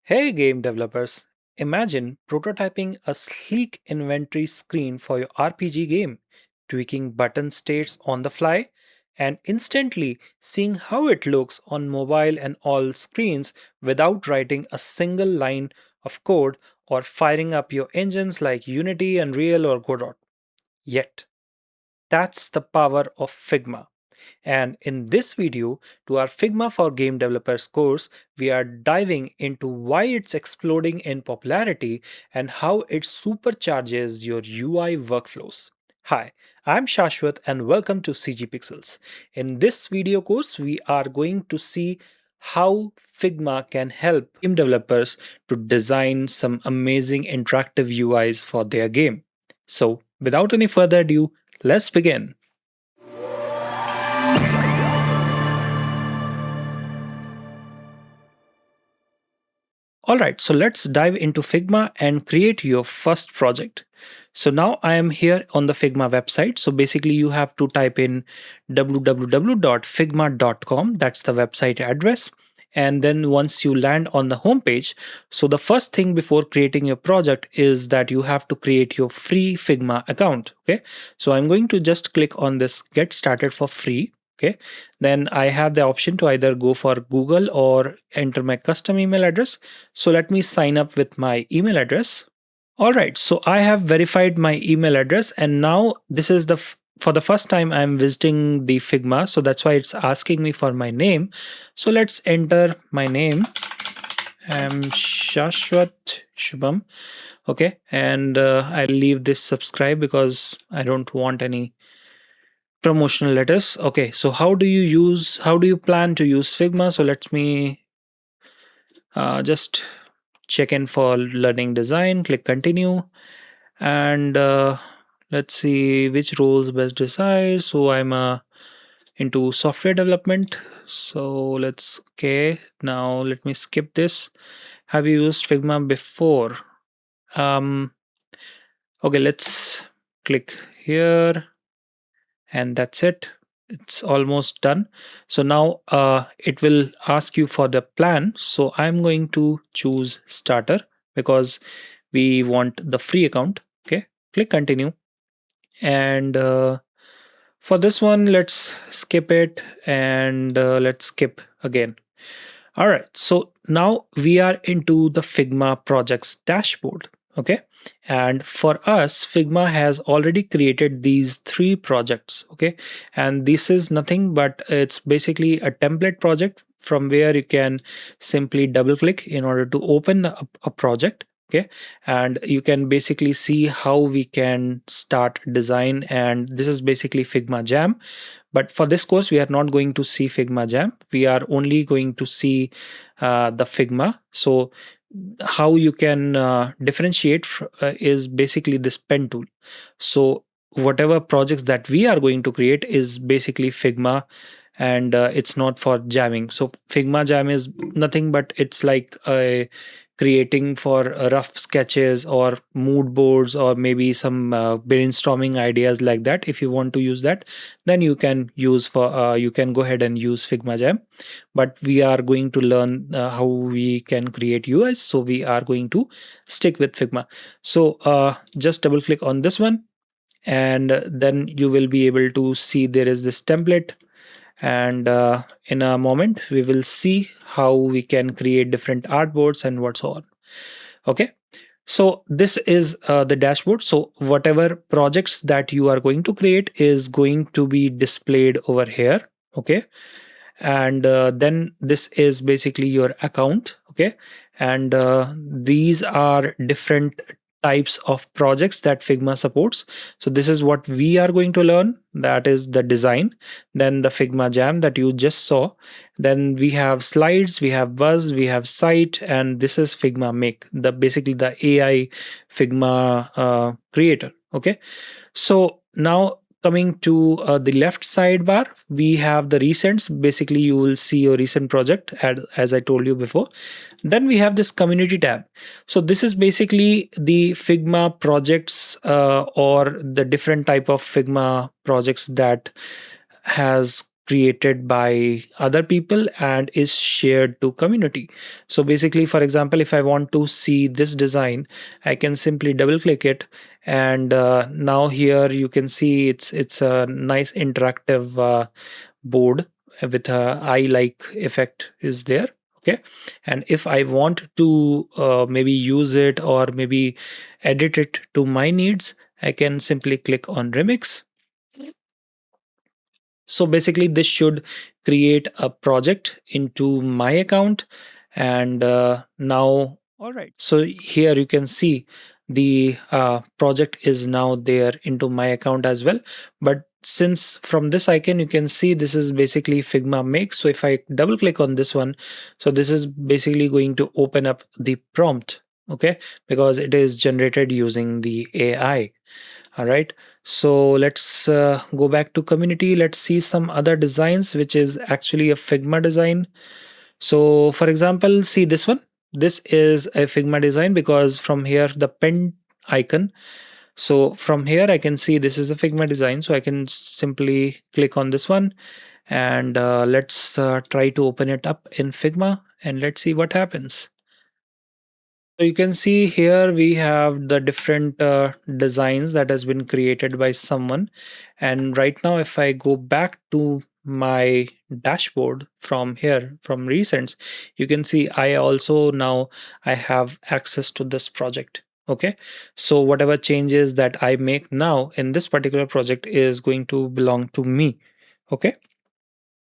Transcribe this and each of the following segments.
Hey game developers, imagine prototyping a sleek inventory screen for your RPG game, tweaking button states on the fly, and instantly seeing how it looks on mobile and all screens without writing a single line of code or firing up your engines like Unity, Unreal, or Godot. Yet, that's the power of Figma. And in this video, to our Figma for Game Developers course, we are diving into why it's exploding in popularity and how it supercharges your UI workflows. Hi, I'm Shashwat and welcome to CG Pixels. In this video course, we are going to see how Figma can help game developers to design some amazing interactive UIs for their game. So, without any further ado, let's begin. Alright, so let's dive into Figma and create your first project. So now I am here on the Figma website. So basically you have to type in www.figma.com. That's the website address. And then once you land on the home page, so the first thing before creating your project is that you have to create your free Figma account. Okay. So I'm going to just click on this get started for free. Okay, then I have the option to either go for Google or enter my custom email address. So let me sign up with my email address. All right, so I have verified my email address, and now this is for the first time I'm visiting the Figma, so that's why it's asking me for my name. So let's enter my name. I'm Shashwat Shubham. Okay, and I'll leave this subscribe because I don't want any promotional letters. Okay, so how do you plan to use Figma? So let me just check in for learning design, click continue, and let's see which roles best decide. So I'm into software development, so let's okay, now let me skip this. Have you used Figma before? um okay, let's click here, and that's it. It's almost done. So now it will ask you for the plan, so I'm going to choose starter because we want the free account. Okay, click continue, and for this one let's skip it, and let's skip again. All right, so now we are into the Figma projects dashboard. Okay, and for us, Figma has already created these three projects. Okay, and this is nothing but it's basically a template project from where you can simply double click in order to open a project. Okay, and you can basically see how we can start design, and this is basically Figma Jam. But for this course, we are not going to see Figma Jam. We are only going to see the Figma. So how you can differentiate is basically this pen tool. So whatever projects that we are going to create is basically Figma, and it's not for jamming. So Figma Jam is nothing but it's like a creating for rough sketches or mood boards or maybe some brainstorming ideas like that. If you want to use that, then you can go ahead and use Figma Jam. But we are going to learn how we can create UIs, so we are going to stick with Figma. So just double click on this one, and then you will be able to see there is this template, and in a moment we will see how we can create different artboards and what's on. Okay, so this is the dashboard. So whatever projects that you are going to create is going to be displayed over here. Okay, and then this is basically your account. Okay, and these are different types of projects that Figma supports. So this is what we are going to learn, that is the design, then the Figma Jam that you just saw, then we have slides, we have buzz, we have site, and this is Figma Make, the basically the AI Figma creator. Okay, so now coming to the left sidebar, we have the recents. Basically, you will see your recent project as I told you before. Then we have this community tab. So this is basically the Figma projects or the different type of Figma projects that has created by other people and is shared to community. So basically, for example, if I want to see this design, I can simply double click it, and now here you can see it's a nice interactive board with a eye like effect is there. Okay, and if I want to maybe use it or maybe edit it to my needs, I can simply click on remix. So basically this should create a project into my account, and now all right, so here you can see the project is now there into my account as well. But since from this icon you can see this is basically Figma Make, so if I double click on this one, so this is basically going to open up the prompt. Okay, because it is generated using the AI. All right, so let's go back to community. Let's see some other designs which is actually a Figma design. So for example, see this one, this is a Figma design because from here the pen icon, so from here I can see this is a Figma design, so I can simply click on this one, and let's try to open it up in Figma and let's see what happens. So you can see here we have the different designs that has been created by someone. And right now, if I go back to my dashboard from here, from recents, you can see I also now I have access to this project. Okay, so whatever changes that I make now in this particular project is going to belong to me. Okay,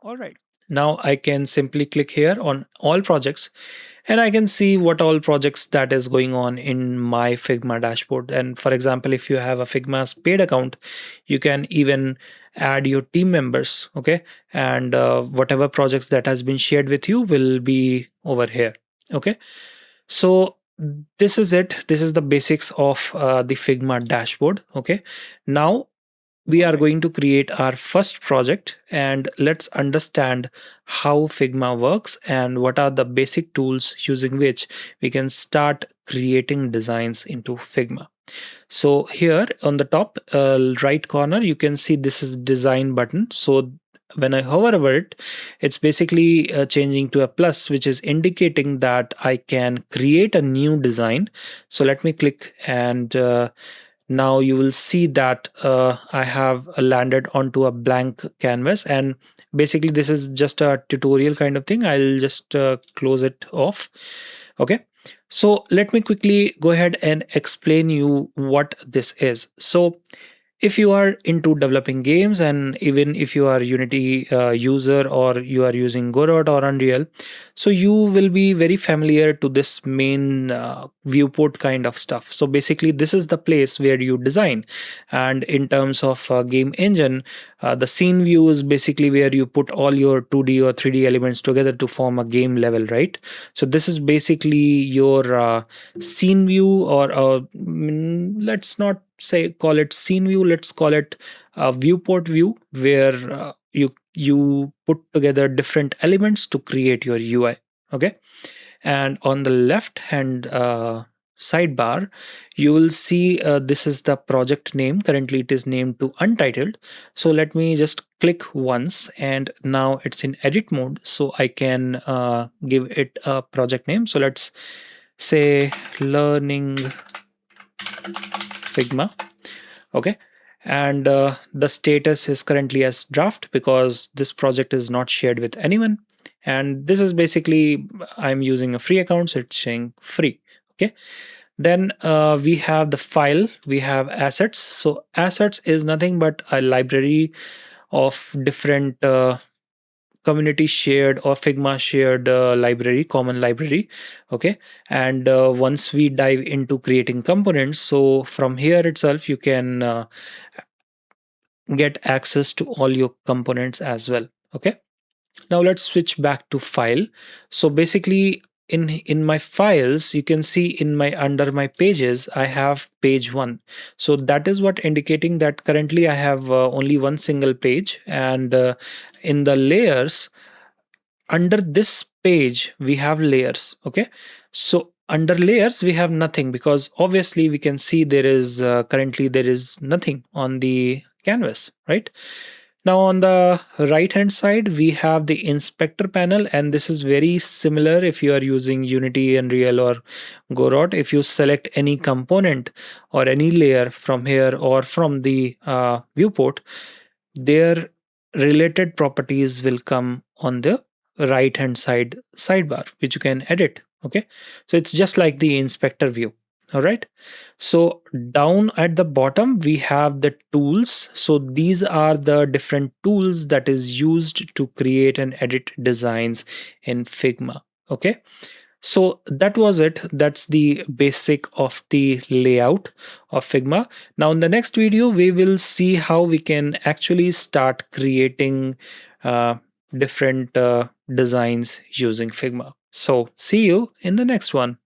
all right. Now I can simply click here on all projects, and I can see what all projects that is going on in my Figma dashboard. And for example, if you have a Figma's paid account, you can even add your team members. Okay, and whatever projects that has been shared with you will be over here. Okay, so this is it. This is the basics of the Figma dashboard. Okay, now we are going to create our first project, and let's understand how Figma works and what are the basic tools using which we can start creating designs into Figma. So here on the top right corner you can see this is design button. So when I hover over it, it's basically changing to a plus, which is indicating that I can create a new design. So let me click, and now you will see that I have landed onto a blank canvas, and basically this is just a tutorial kind of thing. I'll just close it off. Okay, so let me quickly go ahead and explain you what this is. So if you are into developing games, and even if you are Unity user or you are using Godot or Unreal, so you will be very familiar to this main viewport kind of stuff. So basically this is the place where you design, and in terms of game engine, the scene view is basically where you put all your 2D or 3D elements together to form a game level, right? So this is basically your scene view, or let's not say call it scene view, let's call it a viewport view, where you put together different elements to create your UI. Okay, and on the left hand sidebar you will see this is the project name. Currently it is named to untitled, so let me just click once, and now it's in edit mode, so I can give it a project name. So let's say learning Figma. Okay, and the status is currently as draft because this project is not shared with anyone, and this is basically I'm using a free account, so it's saying free. Okay, then we have the file, we have assets. So assets is nothing but a library of different community shared or Figma shared library, common library. Okay, and once we dive into creating components, so from here itself you can get access to all your components as well. Okay, now let's switch back to file. So basically in my files you can see in my under my pages I have page 1. So that is what indicating that currently I have only one single page, and in the layers under this page we have layers. Okay, so under layers we have nothing, because obviously we can see there is currently there is nothing on the canvas, right? Now on the right hand side, we have the inspector panel, and this is very similar if you are using Unity, Unreal, or Godot. If you select any component or any layer from here or from the viewport, their related properties will come on the right hand side sidebar, which you can edit. Okay, so it's just like the inspector view. All right, so down at the bottom we have the tools. So these are the different tools that is used to create and edit designs in Figma. Okay, so that was it. That's the basic of the layout of Figma. Now in the next video, we will see how we can actually start creating uh, different designs using Figma. So see you in the next one.